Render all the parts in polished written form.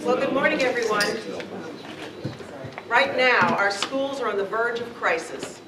Well, good morning, everyone. Right now, our schools are on the verge of crisis.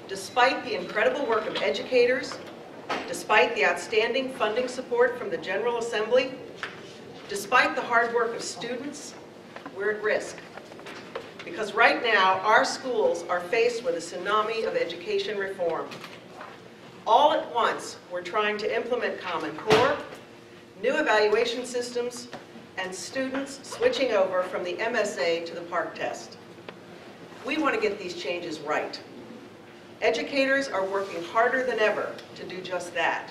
Despite the incredible work of educators, despite the outstanding funding support from the General Assembly, despite the hard work of students, we're at risk. Because right now, our schools are faced with a tsunami of education reform. All at once, we're trying to implement Common Core, new evaluation systems, and students switching over from the MSA to the PARCC test. We want to get these changes right. Educators are working harder than ever to do just that.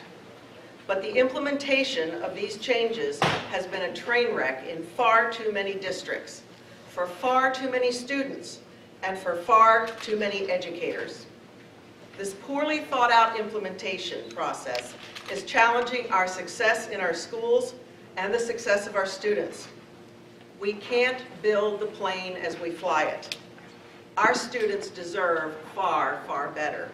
But the implementation of these changes has been a train wreck in far too many districts, for far too many students, and for far too many educators. This poorly thought out implementation process is challenging our success in our schools and the success of our students. We can't build the plane as we fly it. Our students deserve far, far better.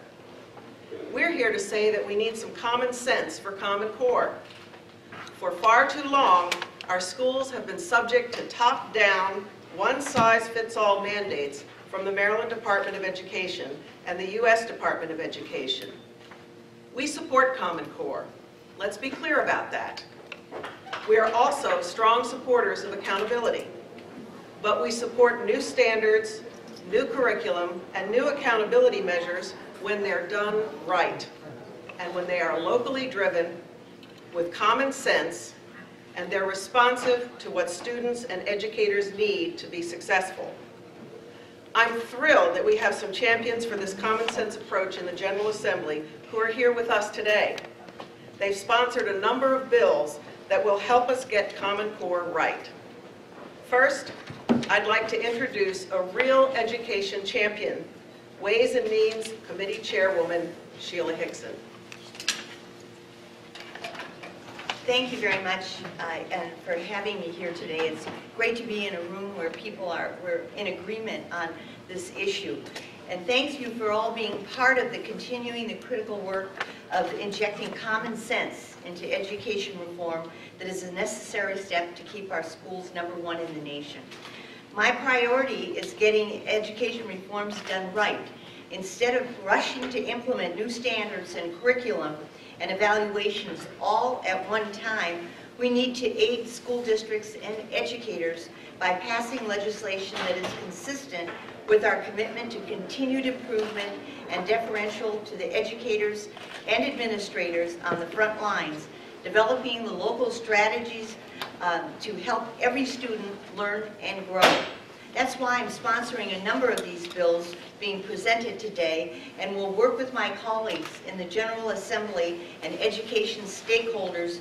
We're here to say that we need some common sense for Common Core. For far too long, our schools have been subject to top-down, one-size-fits-all mandates from the Maryland Department of Education and the U.S. Department of Education. We support Common Core. Let's be clear about that. We are also strong supporters of accountability, but we support new standards, new curriculum, and new accountability measures when they're done right, and when they are locally driven, with common sense, and they're responsive to what students and educators need to be successful. I'm thrilled that we have some champions for this common sense approach in the General Assembly who are here with us today. They've sponsored a number of bills that will help us get Common Core right. First, I'd like to introduce a real education champion, Ways and Means Committee Chairwoman Sheila Hickson. Thank you very much and for having me here today. It's great to be in a room where we're in agreement on this issue. And thank you for all being part of continuing the critical work of injecting common sense into education reform that is a necessary step to keep our schools #1 in the nation. My priority is getting education reforms done right. Instead of rushing to implement new standards and curriculum and evaluations all at one time, we need to aid school districts and educators by passing legislation that is consistent with our commitment to continued improvement and deferential to the educators and administrators on the front lines, developing the local strategies to help every student learn and grow. That's why I'm sponsoring a number of these bills being presented today, and will work with my colleagues in the General Assembly and education stakeholders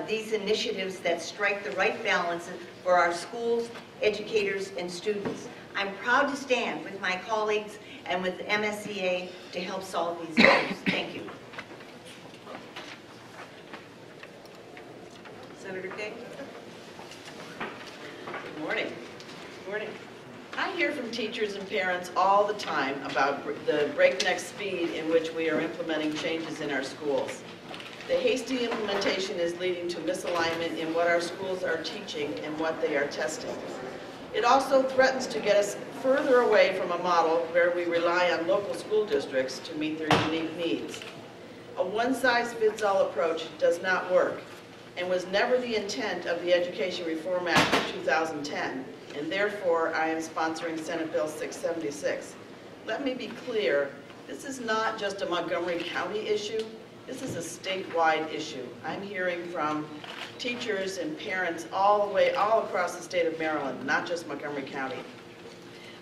these initiatives that strike the right balance for our schools, educators, and students. I'm proud to stand with my colleagues and with the MSEA to help solve these issues. Thank you. Senator King? Good morning. Good morning. I hear from teachers and parents all the time about the breakneck speed in which we are implementing changes in our schools. The hasty implementation is leading to misalignment in what our schools are teaching and what they are testing. It also threatens to get us further away from a model where we rely on local school districts to meet their unique needs. A one-size-fits-all approach does not work and was never the intent of the Education Reform Act of 2010, and therefore I am sponsoring Senate Bill 676. Let me be clear, this is not just a Montgomery County issue, this is a statewide issue. I'm hearing from teachers and parents all across the state of Maryland, not just Montgomery County.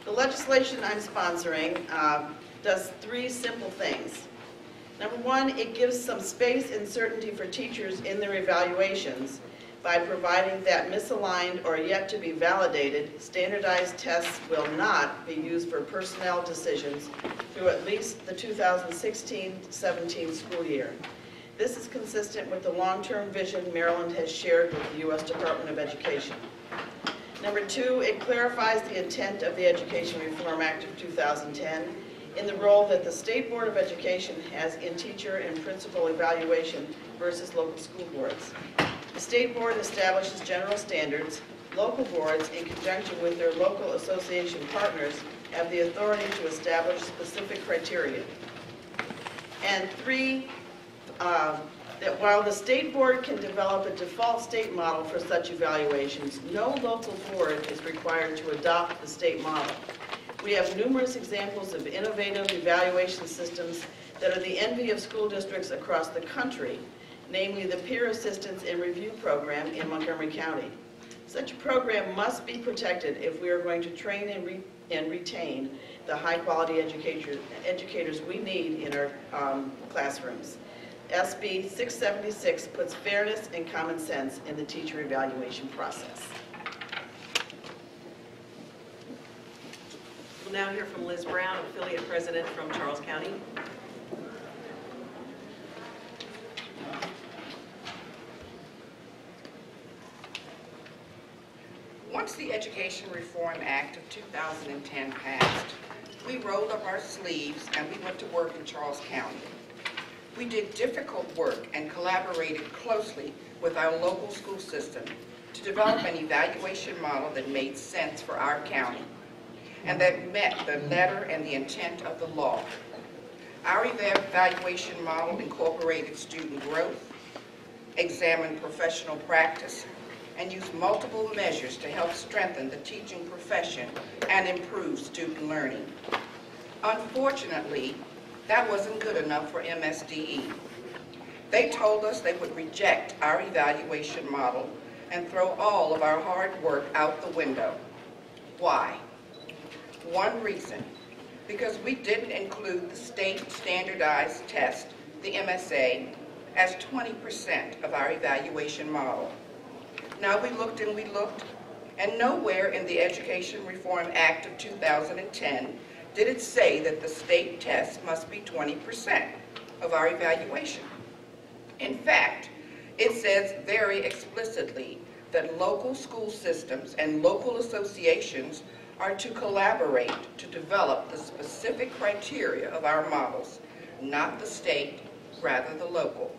The legislation I'm sponsoring does three simple things. Number one, it gives some space and certainty for teachers in their evaluations by providing that misaligned or yet to be validated standardized tests will not be used for personnel decisions through at least the 2016-17 school year. This is consistent with the long-term vision Maryland has shared with the U.S. Department of Education. Number two, it clarifies the intent of the Education Reform Act of 2010 in the role that the State Board of Education has in teacher and principal evaluation versus local school boards. The state board establishes general standards. Local boards, in conjunction with their local association partners, have the authority to establish specific criteria. And three, that while the state board can develop a default state model for such evaluations, no local board is required to adopt the state model. We have numerous examples of innovative evaluation systems that are the envy of school districts across the country, namely the Peer Assistance and Review Program in Montgomery County. Such a program must be protected if we are going to train and retain the high-quality educators we need in our classrooms. SB 676 puts fairness and common sense in the teacher evaluation process. We'll now hear from Liz Brown, affiliate president from Charles County. Once the Education Reform Act of 2010 passed, we rolled up our sleeves and we went to work in Charles County. We did difficult work and collaborated closely with our local school system to develop an evaluation model that made sense for our county and that met the letter and the intent of the law. Our evaluation model incorporated student growth, examined professional practice, and used multiple measures to help strengthen the teaching profession and improve student learning. Unfortunately, that wasn't good enough for MSDE. They told us they would reject our evaluation model and throw all of our hard work out the window. Why? One reason, because we didn't include the state standardized test, the MSA, as 20% of our evaluation model. Now we looked, and nowhere in the Education Reform Act of 2010 did it say that the state test must be 20% of our evaluation. In fact, it says very explicitly that local school systems and local associations are to collaborate to develop the specific criteria of our models, not the state, rather the local.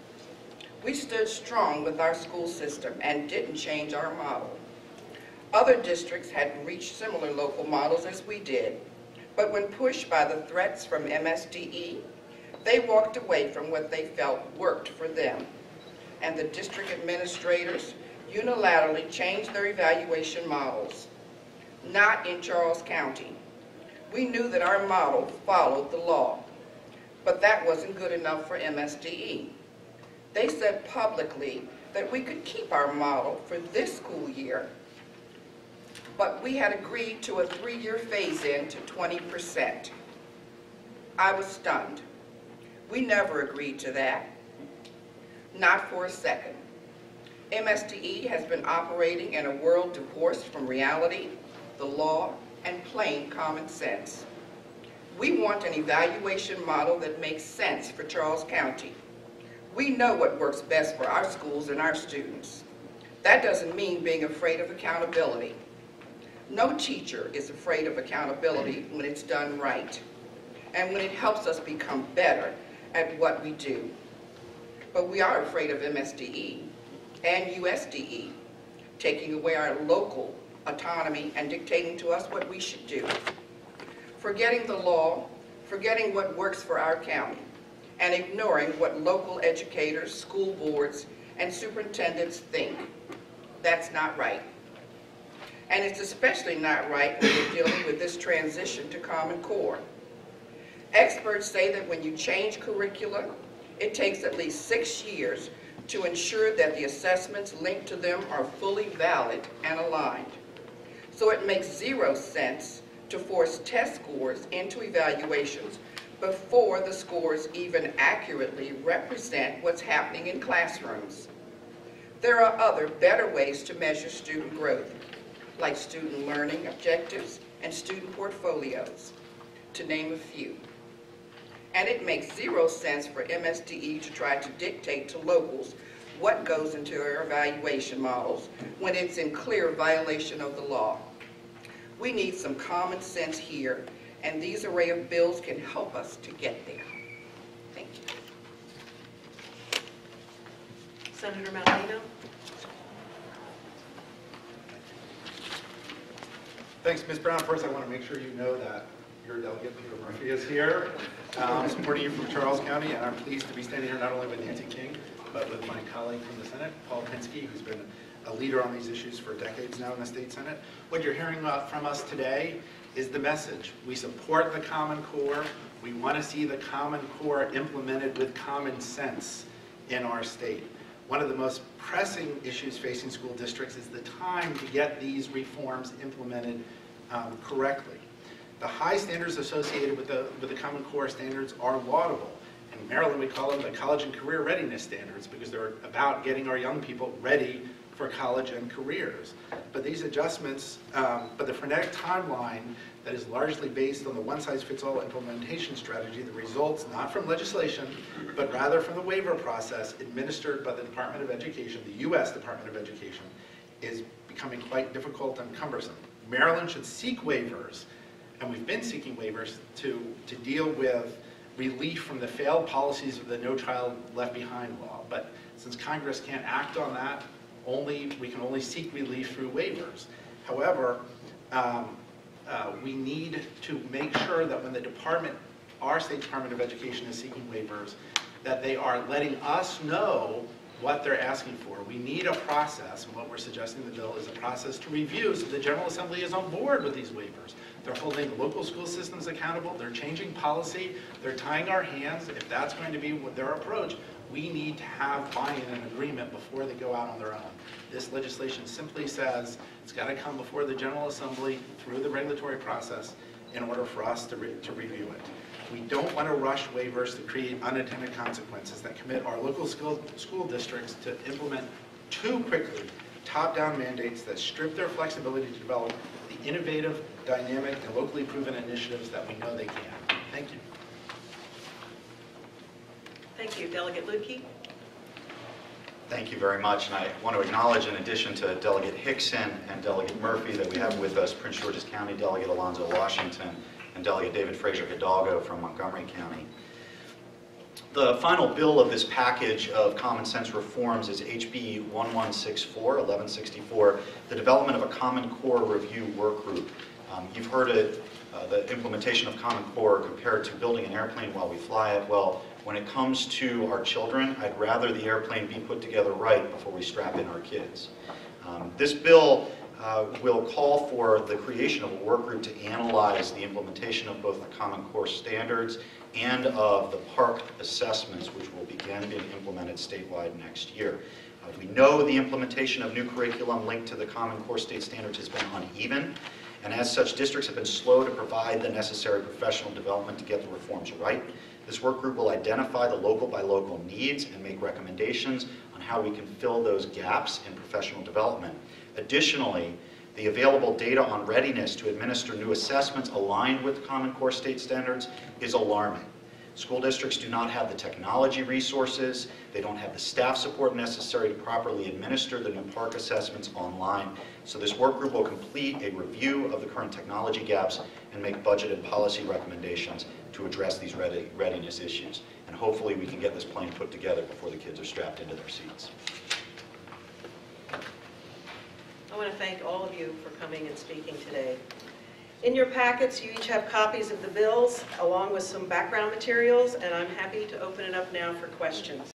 We stood strong with our school system and didn't change our model. Other districts had reached similar local models as we did, but when pushed by the threats from MSDE, they walked away from what they felt worked for them. And the district administrators unilaterally changed their evaluation models. Not in Charles County. We knew that our model followed the law, but that wasn't good enough for MSDE. They said publicly that we could keep our model for this school year, but we had agreed to a 3-year phase-in to 20%. I was stunned. We never agreed to that. Not for a second. MSDE has been operating in a world divorced from reality, the law, and plain common sense. We want an evaluation model that makes sense for Charles County. We know what works best for our schools and our students. That doesn't mean being afraid of accountability. No teacher is afraid of accountability when it's done right, and when it helps us become better at what we do. But we are afraid of MSDE and USDE taking away our local autonomy and dictating to us what we should do. Forgetting the law, forgetting what works for our county, and ignoring what local educators, school boards, and superintendents think. That's not right. And it's especially not right when we're dealing with this transition to Common Core. Experts say that when you change curricula, it takes at least 6 years to ensure that the assessments linked to them are fully valid and aligned. So it makes 0 sense to force test scores into evaluations before the scores even accurately represent what's happening in classrooms. There are other, better ways to measure student growth, like student learning objectives and student portfolios, to name a few. And it makes 0 sense for MSDE to try to dictate to locals what goes into our evaluation models when it's in clear violation of the law. We need some common sense here, and these array of bills can help us to get there. Thank you. Senator Maldonado. Thanks, Ms. Brown. First, I want to make sure you know that your delegate, Peter Murphy, is here, supporting you from Charles County, and I'm pleased to be standing here not only with Nancy King, but with my colleague from the Senate, Paul Pinsky, who's been a leader on these issues for decades now in the state Senate. What you're hearing from us today is the message. We support the Common Core. We want to see the Common Core implemented with common sense in our state. One of the most pressing issues facing school districts is the time to get these reforms implemented correctly. The high standards associated with the Common Core standards are laudable. In Maryland, we call them the college and career readiness standards because they're about getting our young people ready for college and careers. But these adjustments, but the frenetic timeline that is largely based on the one-size-fits-all implementation strategy that results not from legislation, but rather from the waiver process administered by the Department of Education, the U.S. Department of Education, is becoming quite difficult and cumbersome. Maryland should seek waivers, and we've been seeking waivers to deal with relief from the failed policies of the No Child Left Behind law. But since Congress can't act on that, we can only seek relief through waivers. However, we need to make sure that when the department, our state Department of Education is seeking waivers, that they are letting us know what they're asking for. We need a process, and what we're suggesting in the bill is a process to review so the General Assembly is on board with these waivers. They're holding local school systems accountable, they're changing policy, they're tying our hands. If that's going to be their approach, we need to have buy-in and agreement before they go out on their own. This legislation simply says it's got to come before the General Assembly through the regulatory process in order for us to review it. We don't want to rush waivers to create unintended consequences that commit our local school districts to implement too quickly top-down mandates that strip their flexibility to develop the innovative, dynamic, and locally proven initiatives that we know they can. Thank you. Thank you. Delegate Lutke. Thank you very much, and I want to acknowledge, in addition to Delegate Hickson and Delegate Murphy, that we have with us Prince George's County Delegate Alonzo Washington and Delegate David Fraser Hidalgo from Montgomery County. The final bill of this package of common sense reforms is HB 1164, the development of a Common Core review work group. You've heard it, the implementation of Common Core compared to building an airplane while we fly it. Well, when it comes to our children, I'd rather the airplane be put together right before we strap in our kids. This bill will call for the creation of a work group to analyze the implementation of both the Common Core standards and of the PARCC assessments, which will begin being implemented statewide next year. We know the implementation of new curriculum linked to the Common Core state standards has been uneven, and as such, districts have been slow to provide the necessary professional development to get the reforms right. This work group will identify the local by local needs and make recommendations on how we can fill those gaps in professional development. Additionally, the available data on readiness to administer new assessments aligned with Common Core state standards is alarming. School districts do not have the technology resources, they don't have the staff support necessary to properly administer the new PARCC assessments online. So this work group will complete a review of the current technology gaps and make budget and policy recommendations to address these readiness issues. And hopefully we can get this plane put together before the kids are strapped into their seats. I want to thank all of you for coming and speaking today. In your packets, you each have copies of the bills along with some background materials, and I'm happy to open it up now for questions.